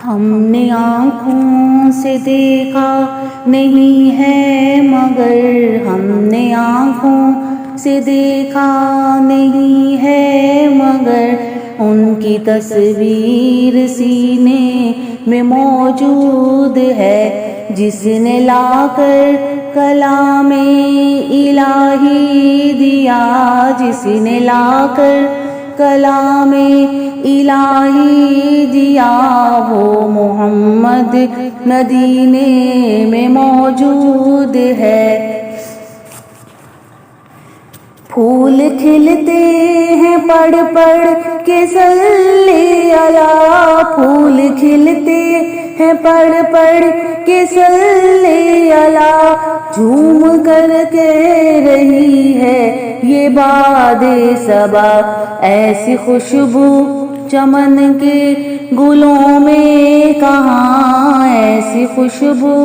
ہم نے آنکھوں سے دیکھا نہیں ہے مگر ہم نے آنکھوں سے دیکھا نہیں ہے مگر ان کی تصویر سینے میں موجود ہے، جس نے لا کر کلام الہی دیا، جس نے لا کر کلام الہی دیا، وہ محمد مدینے میں موجود ہے۔ پھول کھلتے ہیں پڑھ پڑھ کے صلی اللہ، پھول کھلتے ہیں پڑھ پڑھ کے صلی اللہ، جھوم کر کہہ رہی ہے یہ باد صبا، ایسی خوشبو چمن کے گلوں میں کہاں، ایسی خوشبو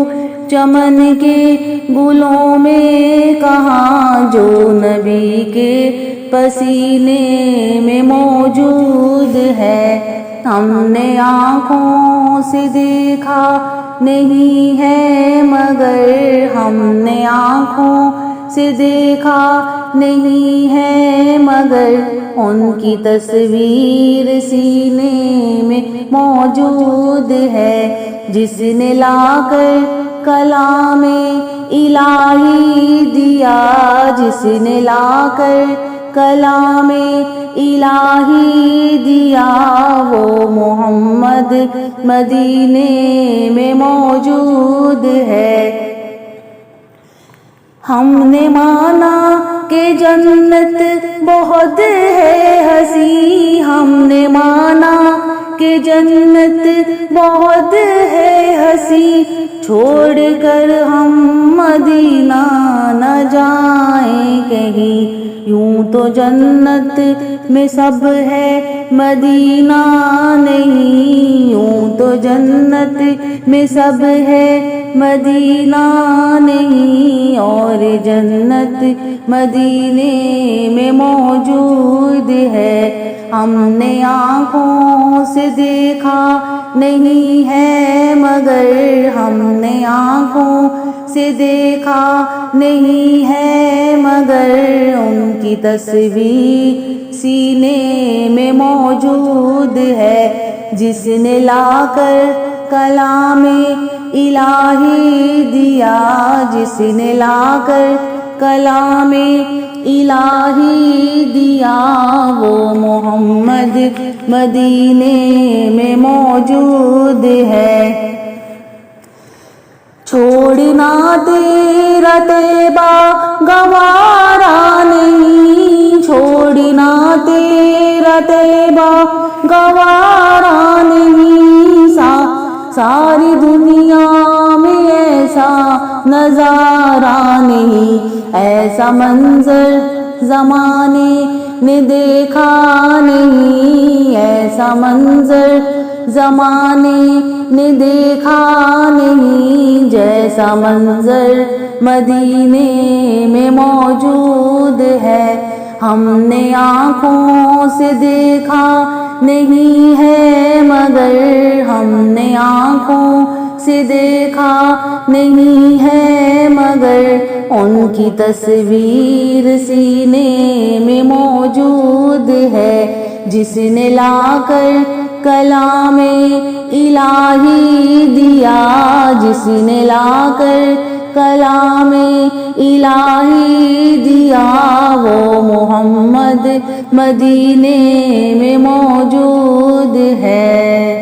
چمن کے گلوں میں کہاں، جو نبی کے پسینے میں موجود ہے۔ ہم نے آنکھوں سے دیکھا نہیں ہے مگر ہم نے آنکھوں سے دیکھا نہیں ہے مگر ان کی تصویر سینے میں موجود ہے، جس نے لا کر کلام الہی دیا، جس نے لا کر کلام الہی دیا، وہ محمد مدینے میں موجود ہے۔ ہم نے مانا کہ جنت بہت ہے حسین، ہم نے مانا کہ جنت بہت ہے حسین، چھوڑ کر ہم مدینہ نہ جائیں کہیں، یوں تو جنت میں سب ہے مدینہ نہیں، یوں تو جنت میں سب ہے مدینہ نہیں، اور جنت مدینے میں موجود ہے۔ ہم نے آنکھوں سے دیکھا نہیں ہے مگر ہم نے آنکھوں سے دیکھا نہیں ہے مگر ان کی تصویر سینے میں موجود ہے، جس نے لا کر کلام الہی دیا، جس نے لا کر کلام الہی دیا، وہ محمد مدینے میں موجود ہے۔ چھوڑنا تیرا طیبہ گوارا نہیں، چھوڑنا تیرا طیبہ گوارا نہیں، ساری دنیا میں ایسا نظارہ نہیں، ایسا منظر زمانے نے دیکھا نہیں، ایسا منظر زمانے نے دیکھا نہیں، جیسا منظر مدینے میں موجود ہے۔ ہم نے آنکھوں سے دیکھا نہیں ہے مگر ہم نے آنکھوں سے دیکھا نہیں ہے مگر ان کی تصویر سینے میں موجود ہے، جس نے لا کر کلام الہی دیا، جس نے لا کر کلام الہی دیا، وہ محمد مدینے میں موجود ہے۔